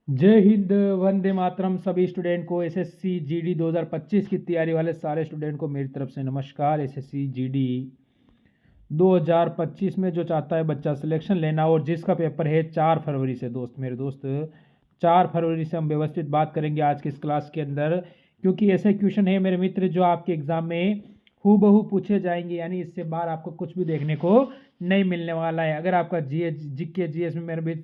जय हिंद, वंदे मातरम। सभी स्टूडेंट को एसएससी जीडी 2025 की तैयारी वाले सारे स्टूडेंट को मेरी तरफ से नमस्कार। एसएससी जीडी 2025 में जो चाहता है बच्चा सिलेक्शन लेना और जिसका पेपर है 4 फरवरी से, मेरे दोस्त 4 फरवरी से हम व्यवस्थित बात करेंगे आज की इस क्लास के अंदर, क्योंकि ऐसे क्वेश्चन है मेरे मित्र जो आपके एग्जाम में हूबहू पूछे जाएंगे, यानी इससे बाहर आपको कुछ भी देखने को नहीं मिलने वाला है। अगर आपका जीके जीएस में मेरे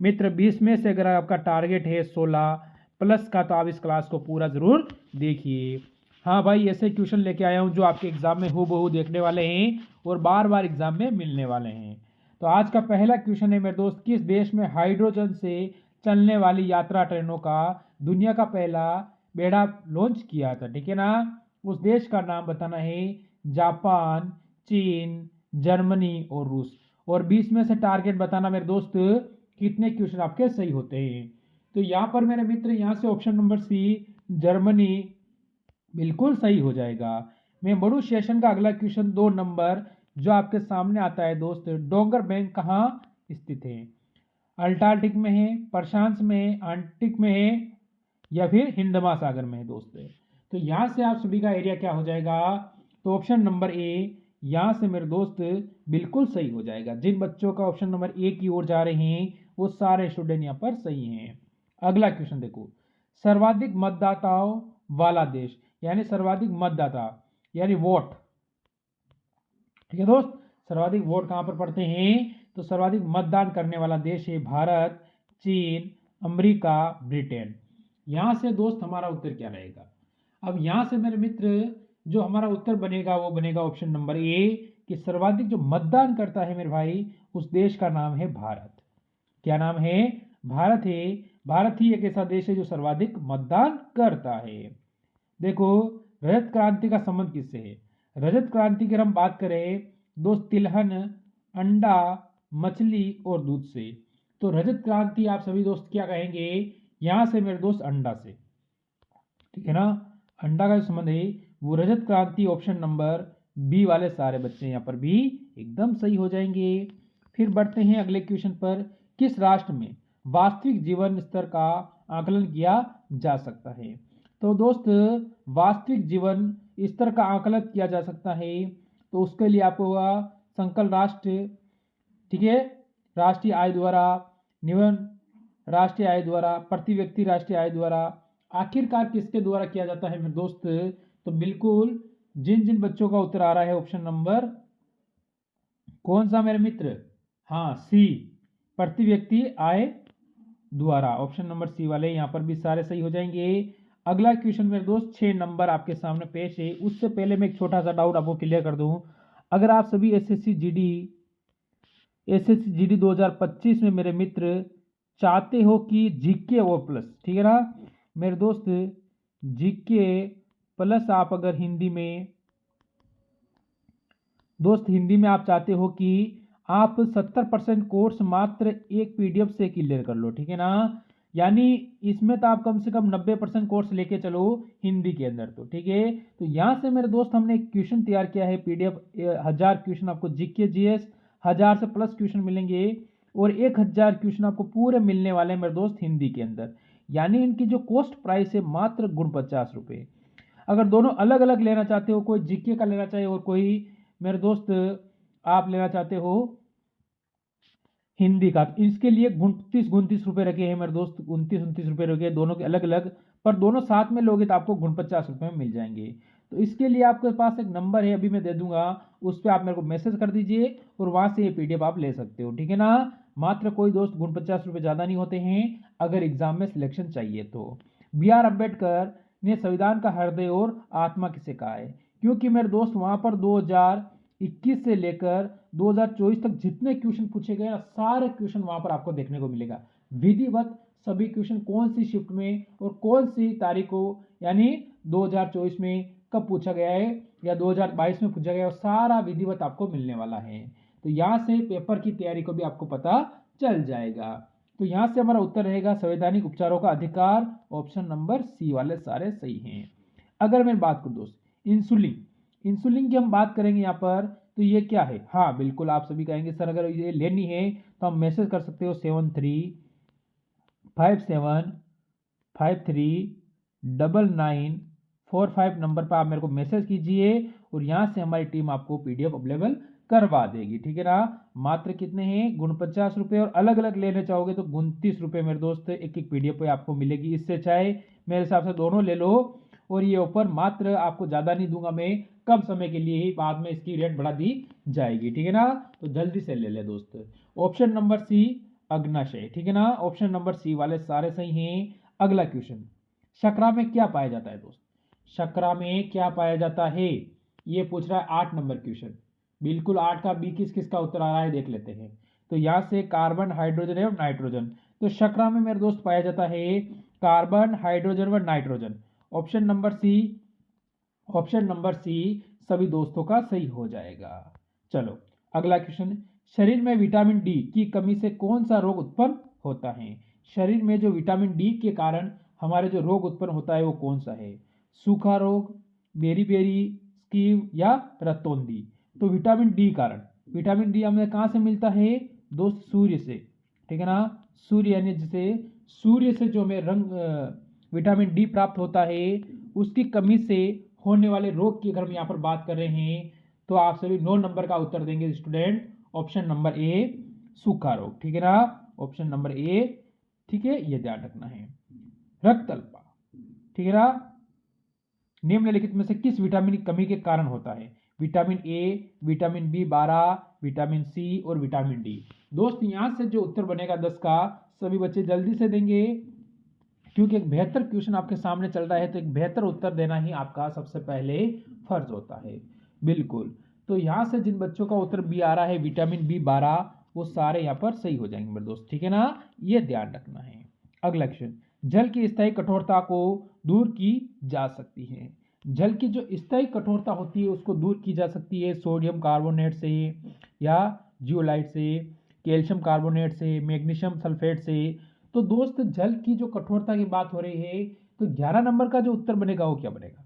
मित्र 20 में से अगर आपका टारगेट है 16 प्लस का, तो आप इस क्लास को पूरा ज़रूर देखिए। हाँ भाई, ऐसे क्वेश्चन लेके आया हूँ जो आपके एग्जाम में हूबहू देखने वाले हैं और बार बार एग्जाम में मिलने वाले हैं। तो आज का पहला क्वेश्चन है मेरे दोस्त, किस देश में हाइड्रोजन से चलने वाली यात्रा ट्रेनों का दुनिया का पहला बेड़ा लॉन्च किया था? ठीक है ना, उस देश का नाम बताना है। जापान, चीन, जर्मनी और रूस। और 20 में से टारगेट बताना मेरे दोस्त कितने क्वेश्चन आपके सही होते हैं। तो यहाँ पर मेरे मित्र, यहाँ से ऑप्शन नंबर सी जर्मनी बिल्कुल सही हो जाएगा। मैं बढ़ू सेशन का अगला क्वेश्चन 2 नंबर जो आपके सामने आता है दोस्त, डोंगर बैंक कहाँ स्थित है? अंटार्कटिक में है, प्रशांत में है, आर्कटिक में है या फिर हिंद महासागर में है दोस्त? तो यहाँ से आप सभी का एरिया क्या हो जाएगा? तो ऑप्शन नंबर ए यहाँ से मेरे दोस्त बिल्कुल सही हो जाएगा। जिन बच्चों का ऑप्शन नंबर ए की ओर जा रहे हैं वो सारे स्टूडेंट यहाँ पर सही हैं। अगला क्वेश्चन देखो, सर्वाधिक मतदाताओं वाला देश, यानी सर्वाधिक मतदाता यानी वोट। ठीक है दोस्त, सर्वाधिक वोट कहाँ पर पड़ते हैं? तो सर्वाधिक मतदान करने वाला देश है भारत, चीन, अमेरिका, ब्रिटेन। यहाँ से दोस्त हमारा उत्तर क्या रहेगा? अब यहाँ से मेरे मित्र जो हमारा उत्तर बनेगा वो बनेगा ऑप्शन नंबर ए, कि सर्वाधिक जो मतदान करता है मेरे भाई उस देश का नाम है भारत। क्या नाम है? भारत है। भारत ही एक ऐसा देश है जो सर्वाधिक मतदान करता है। देखो, रजत क्रांति का संबंध किससे है? रजत क्रांति की हम बात करें दोस्त, तिलहन, अंडा, मछली और दूध से। तो रजत क्रांति आप सभी दोस्त क्या कहेंगे? यहां से मेरे दोस्त अंडा से। ठीक है ना, अंडा का जो संबंध है वो रजत क्रांति। ऑप्शन नंबर बी वाले सारे बच्चे यहाँ पर भी एकदम सही हो जाएंगे। फिर बढ़ते हैं अगले क्वेश्चन पर, किस राष्ट्र में वास्तविक जीवन स्तर का आकलन किया जा सकता है? तो दोस्त, वास्तविक जीवन स्तर का आकलन किया जा सकता है तो उसके लिए आपको होगा संकल्प राष्ट्र। ठीक है, राष्ट्रीय आय द्वारा, निवन राष्ट्रीय आय द्वारा, प्रति व्यक्ति राष्ट्रीय आय द्वारा। आखिरकार किसके द्वारा किया जाता है मेरे दोस्त? तो बिल्कुल जिन जिन बच्चों का उत्तर आ रहा है ऑप्शन नंबर कौन सा मेरे मित्र? हाँ, सी, प्रति व्यक्ति आय द्वारा। ऑप्शन नंबर सी वाले यहाँ पर भी सारे सही हो जाएंगे। अगला क्वेश्चन मेरे दोस्त 6 नंबर आपके सामने पेश है। उससे पहले मैं एक छोटा सा डाउट आपको क्लियर कर दूं। अगर आप सभी एसएससी जीडी 2025 में मेरे मित्र चाहते हो कि जीके और प्लस, ठीक है ना मेरे दोस्त, जीके प्लस आप अगर हिंदी में दोस्त, हिंदी में आप चाहते हो कि आप 70% कोर्स मात्र एक पीडीएफ से क्लियर कर लो, ठीक है ना, यानी इसमें तो आप कम से कम 90% कोर्स लेके चलो हिंदी के अंदर, तो ठीक है। तो यहाँ से मेरे दोस्त हमने एक क्वेश्चन तैयार किया है पीडीएफ, 1000 क्वेश्चन आपको जीके जीएस 1000 से प्लस क्वेश्चन मिलेंगे और 1000 क्वेश्चन आपको पूरे मिलने वाले हैं मेरे दोस्त हिंदी के अंदर। यानी इनकी जो कॉस्ट प्राइस है मात्र गुण 50 रुपये। अगर दोनों अलग अलग लेना चाहते हो, कोई जीके का लेना चाहिए और कोई मेरे दोस्त आप लेना चाहते हो हिंदी का, तो इसके लिए 29 रुपए रखे हैं मेरे दोस्त, 29 रुपए रखे हैं दोनों के अलग अलग, पर दोनों साथ में लोगे तो आपको 49 रुपए में मिल जाएंगे। तो इसके लिए आपके पास एक नंबर है, अभी मैं दे दूंगा, उस पर आप मेरे को मैसेज कर दीजिए और वहां से ये पीडीएफ आप ले सकते हो, ठीक है ना। मात्र कोई दोस्त 49 रुपए ज़्यादा नहीं होते हैं अगर एग्जाम में सिलेक्शन चाहिए तो। B.R. अम्बेडकर ने संविधान का हृदय और आत्मा किसे कहा है? क्योंकि मेरे दोस्त वहां पर 2021 से लेकर 2024 तक जितने क्वेश्चन पूछे गए ना, सारे क्वेश्चन वहां पर आपको देखने को मिलेगा विधिवत। सभी क्वेश्चन कौन सी शिफ्ट में और कौन सी तारीख को, यानी 2024 में कब पूछा गया है या 2022 में पूछा गया है, सारा विधिवत आपको मिलने वाला है। तो यहाँ से पेपर की तैयारी को भी आपको पता चल जाएगा। तो यहाँ से हमारा उत्तर रहेगा संवैधानिक उपचारों का अधिकार। ऑप्शन नंबर सी वाले सारे सही हैं। अगर मैं बात करूँ दोस्त इंसुलिन, इंसुलिन की हम बात करेंगे यहाँ पर, तो ये क्या है? हाँ बिल्कुल, आप सभी कहेंगे सर अगर ये लेनी है तो हम मैसेज कर सकते हो 57539945 नंबर पर आप मेरे को मैसेज कीजिए और यहाँ से हमारी टीम आपको PDF अवेलेबल करवा देगी। ठीक है ना। मात्र कितने हैं 49 रुपये, और अलग अलग लेने चाहोगे तो 29 रुपये मेरे दोस्त एक एक PDF पे आपको मिलेगी। इससे चाहे मेरे हिसाब से दोनों ले लो, और ये ऑफर मात्र आपको ज़्यादा नहीं दूंगा मैं, कम समय के लिए ही, बाद में इसकी रेट बढ़ा दी जाएगी। ठीक है ना। तो जल्दी से ले ले दोस्त। ऑप्शन नंबर सी अग्नाशय। ठीक है ना। ऑप्शन नंबर सी वाले सारे सही हैं। अगला क्वेश्चन, शकरा में क्या पाया जाता है दोस्त? शकरा में क्या पाया जाता है, ये पूछ रहा है 8 नंबर क्वेश्चन। बिल्कुल 8 का बी किस किस का उत्तर आ रहा है देख लेते हैं। तो यहाँ से कार्बन, हाइड्रोजन और नाइट्रोजन। तो शकरा में मेरे दोस्त पाया जाता है कार्बन, हाइड्रोजन व nitrogen. Option number C, option number C सभी दोस्तों का सही हो जाएगा। चलो अगला क्वेश्चन, शरीर में विटामिन डी की कमी से कौन सा रोग उत्पन्न होता है? शरीर में जो विटामिन डी के कारण हमारे जो रोग उत्पन्न होता है वो कौन सा है? सूखा रोग, बेरी स्कीव या रतौंधी? तो विटामिन डी कारण, विटामिन डी हमें कहाँ से मिलता है दोस्त? सूर्य से। ठीक है ना। सूर्य यानी जिसे सूर्य से जो हमें विटामिन डी प्राप्त होता है, उसकी कमी से होने वाले रोग की अगर हम यहाँ पर बात कर रहे हैं तो आप सभी 9 नंबर का उत्तर देंगे स्टूडेंट। ऑप्शन नंबर ए सूखा रोग। ठीक है ना। Option number A. ठीक है, ये ध्यान रखना है। रक्त अल्पा। ठीक है ना। निम्नलिखित में से किस विटामिन की कमी के कारण होता है? Vitamin A, vitamin B12, vitamin C और विटामिन डी। दोस्त यहाँ से जो उत्तर बनेगा 10 का, सभी बच्चे जल्दी से देंगे, क्योंकि एक बेहतर क्वेश्चन आपके सामने चल रहा है, तो एक बेहतर उत्तर देना ही आपका सबसे पहले फर्ज होता है। बिल्कुल। तो यहाँ से जिन बच्चों का उत्तर बी आ रहा है विटामिन B12, वो सारे यहाँ पर सही हो जाएंगे मेरे दोस्त। ठीक है ना। ये ध्यान रखना है। अगला क्वेश्चन, जल की स्थायी कठोरता को दूर की जा सकती है। जल की जो स्थायी कठोरता होती है उसको दूर की जा सकती है सोडियम कार्बोनेट से, या जियोलाइट से, कैल्शियम कार्बोनेट से, मैग्नीशियम सल्फेट से। तो दोस्त जल की जो कठोरता की बात हो रही है, तो 11 नंबर का जो उत्तर बनेगा वो क्या बनेगा?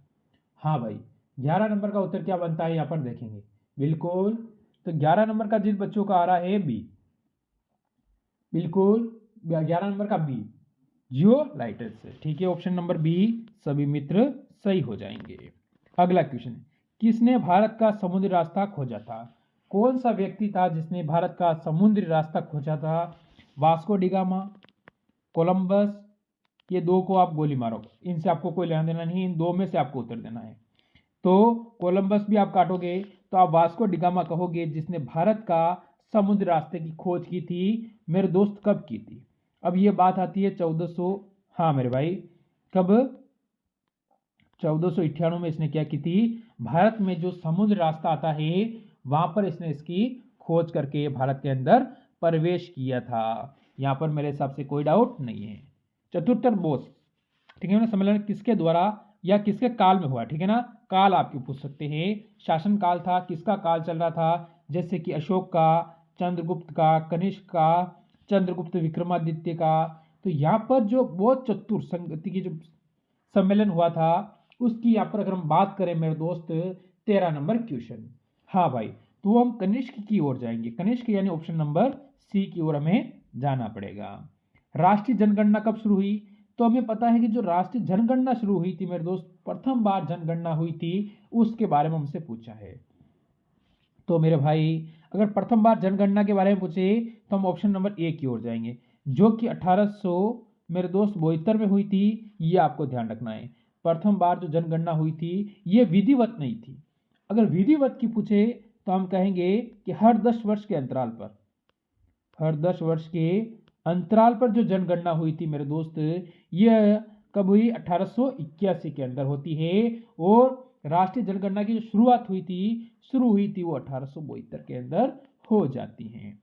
हाँ भाई, 11 नंबर का उत्तर क्या बनता है यहाँ पर देखेंगे। बिल्कुल। तो 11 नंबर का जिन बच्चों का आ रहा है बी, बिल्कुल 11 नंबर का बी, जियोलाइट से। ठीक है, ऑप्शन नंबर बी सभी मित्र सही हो जाएंगे। अगला क्वेश्चन, किसने भारत का समुद्री रास्ता खोजा था? कौन सा व्यक्ति था जिसने भारत का समुद्री रास्ता खोजा था? वास्को डिगामा, कोलंबस, ये दो को आप गोली मारो, इनसे आपको कोई लेना देना नहीं, इन दो में से आपको उत्तर देना है। तो कोलंबस भी आप काटोगे तो आप वास्को डिगामा कहोगे, जिसने भारत का समुद्र रास्ते की खोज की थी मेरे दोस्त। कब की थी? अब ये बात आती है 1400, हाँ मेरे भाई, कब? 1498 में इसने क्या की थी? भारत में जो समुद्र रास्ता आता है वहां पर इसने इसकी खोज करके भारत के अंदर प्रवेश किया था। यहाँ पर मेरे हिसाब से कोई डाउट नहीं है। चतुर्थ बोस, ठीक है ना, सम्मेलन किसके द्वारा या किसके काल में हुआ? ठीक है ना। काल आप क्यों पूछ सकते हैं, शासन काल था, किसका काल चल रहा था? जैसे कि अशोक का, चंद्रगुप्त का, कनिष्क का, चंद्रगुप्त विक्रमादित्य का। तो यहाँ पर जो बहुत चतुर संगति की जो सम्मेलन हुआ था उसकी यहाँ पर अगर हम बात करें मेरे दोस्त, 13 नंबर क्वेश्चन। हाँ भाई, तो हम कनिष्क की ओर जाएंगे। कनिष्क यानी ऑप्शन नंबर सी की ओर हमें जाना पड़ेगा। राष्ट्रीय जनगणना कब शुरू हुई? तो हमें पता है कि जो राष्ट्रीय जनगणना शुरू हुई थी मेरे दोस्त, प्रथम बार जनगणना हुई थी, उसके बारे में हमसे पूछा है। तो मेरे भाई अगर प्रथम बार जनगणना के बारे में पूछे तो हम ऑप्शन नंबर ए की ओर जाएंगे, जो कि 1800 मेरे दोस्त 72 में हुई थी। ये आपको ध्यान रखना है। प्रथम बार जो जनगणना हुई थी ये विधिवत नहीं थी। अगर विधिवत की पूछे तो हम कहेंगे कि हर 10 वर्ष के अंतराल पर, हर 10 वर्ष के अंतराल पर जो जनगणना हुई थी मेरे दोस्त, यह कब हुई? 1881 के अंदर होती है। और राष्ट्रीय जनगणना की जो शुरुआत हुई थी वो 1872 के अंदर हो जाती है।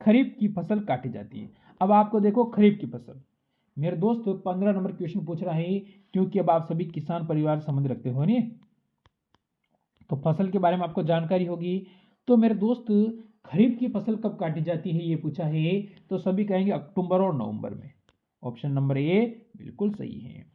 खरीफ की फसल काटी जाती है। अब आपको देखो खरीफ की फसल मेरे दोस्त 15 नंबर क्वेश्चन पूछ रहा है, क्योंकि अब आप सभी किसान परिवार से संबंध रखते हो नहीं, तो फसल के बारे में आपको जानकारी होगी। तो मेरे दोस्त खरीफ की फसल कब काटी जाती है ये पूछा है, तो सभी कहेंगे अक्टूबर और नवंबर में। ऑप्शन नंबर ए बिल्कुल सही है।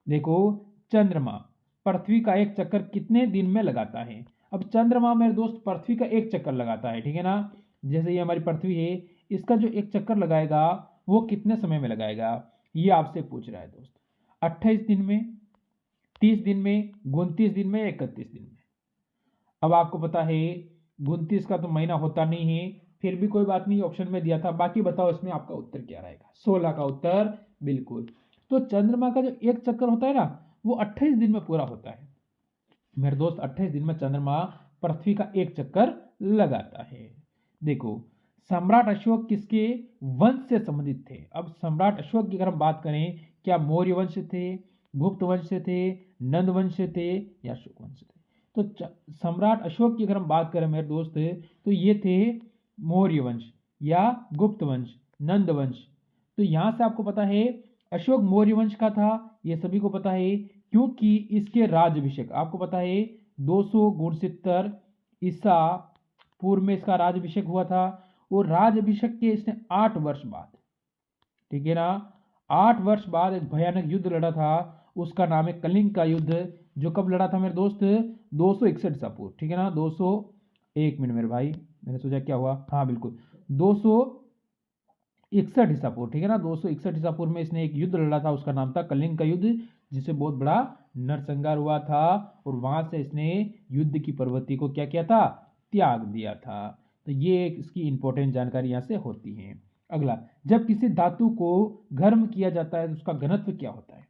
देखो, चंद्रमा पृथ्वी का एक चक्कर कितने दिन में लगाता है? अब चंद्रमा मेरे दोस्त पृथ्वी का एक चक्कर लगाता है, ठीक है ना। जैसे ये हमारी पृथ्वी है, इसका जो एक चक्कर लगाएगा वो कितने समय में लगाएगा? ये आपसे पूछ रहा है दोस्त। 28 दिन में, 30 दिन में, 29 दिन में, 31 दिन में। अब आपको पता है 29 का तो महीना होता नहीं है, फिर भी कोई बात नहीं, ऑप्शन में दिया था। बाकी बताओ इसमें आपका उत्तर क्या रहेगा? 16 का उत्तर बिल्कुल। तो चंद्रमा का जो एक चक्कर होता है ना, वो 28 दिन में पूरा होता है मेरे दोस्त। 28 दिन में चंद्रमा पृथ्वी का एक चक्कर लगाता है। देखो, सम्राट अशोक किसके वंश से संबंधित थे? अब सम्राट अशोक की अगर हम बात करें, क्या मौर्य वंश थे, गुप्त वंश से थे, नंद वंश से थे, या अशोक वंश से थे? तो सम्राट अशोक की अगर हम बात करें मेरे दोस्त, तो ये थे मौर्य वंश या गुप्त वंश, नंद वंश। तो यहां से आपको पता है अशोक मौर्य वंश का था, ये सभी को पता है, क्योंकि इसके राज्यभिषेक आपको पता है 269 ईसा पूर्व में इसका राज्यभिषेक हुआ था। और राज्यभिषेक के इसने 8 वर्ष बाद, ठीक है ना, 8 वर्ष बाद एक भयानक युद्ध लड़ा था, उसका नाम है कलिंग का युद्ध। जो कब लड़ा था मेरे दोस्त? 261 ईसा पूर्व, ठीक है ना। 200, एक मिनट मेरे भाई, मैंने सोचा क्या हुआ, हाँ बिल्कुल 261 ईसा पूर्व, ठीक है ना। 261 ईसा पूर्व में इसने एक युद्ध लड़ा था, उसका नाम था कलिंग का युद्ध, जिससे बहुत बड़ा नरसंहार हुआ था। और वहां से इसने युद्ध की प्रवृत्ति को क्या किया था? त्याग दिया था। तो ये एक इसकी इंपॉर्टेंट जानकारी यहाँ से होती है। अगला, जब किसी धातु को गर्म किया जाता है तो उसका घनत्व क्या होता है?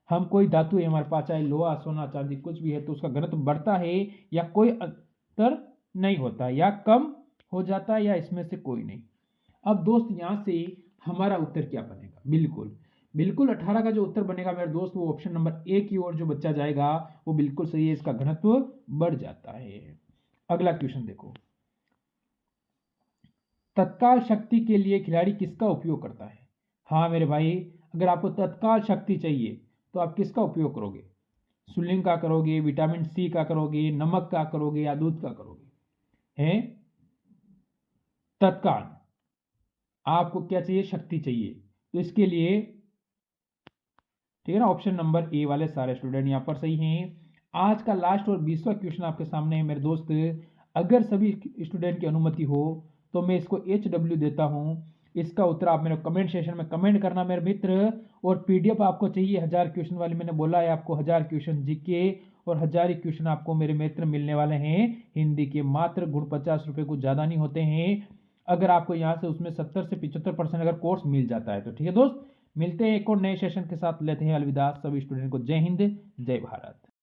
हम कोई धातु है हमारे पास, चाहे लोहा, सोना, चांदी कुछ भी है, तो उसका घनत्व बढ़ता है या कोई अंतर नहीं होता, या कम हो जाता है, या इसमें से कोई नहीं। अब दोस्त यहाँ से हमारा उत्तर क्या बनेगा? बिल्कुल बिल्कुल 18 का जो उत्तर बनेगा मेरे दोस्त, वो ऑप्शन नंबर ए की ओर जो बच्चा जाएगा वो बिल्कुल सही है, इसका घनत्व बढ़ जाता है। अगला क्वेश्चन देखो, तत्काल शक्ति के लिए खिलाड़ी किसका उपयोग करता है? हाँ मेरे भाई, अगर आपको तत्काल शक्ति चाहिए तो आप किसका उपयोग करोगे? इंसुलिन का करोगे, विटामिन सी का करोगे, नमक का करोगे, या दूध का करोगे? हैं तत्काल आपको क्या चाहिए? शक्ति चाहिए। तो इसके लिए, ठीक है ना, ऑप्शन नंबर ए वाले सारे स्टूडेंट यहाँ पर सही हैं। आज का लास्ट और 20वां क्वेश्चन आपके सामने है मेरे दोस्त। अगर सभी स्टूडेंट की अनुमति हो तो मैं इसको HW देता हूँ। इसका उत्तर आप मेरे कमेंट सेशन में कमेंट करना मेरे मित्र। और PDF आपको चाहिए 1000 क्वेश्चन वाली, मैंने बोला है आपको 1000 क्वेश्चन जीके और 1000 ही क्वेश्चन आपको मेरे मित्र मिलने वाले हैं हिंदी के। मात्र गुण 50 रुपये, कुछ ज़्यादा नहीं होते हैं। अगर आपको यहाँ से उसमें 70 से 75% अगर कोर्स मिल जाता है तो, ठीक है दोस्त। मिलते हैं एक और नए सेशन के साथ, लेते हैं अलविदा सभी स्टूडेंट को। जय हिंद, जय भारत।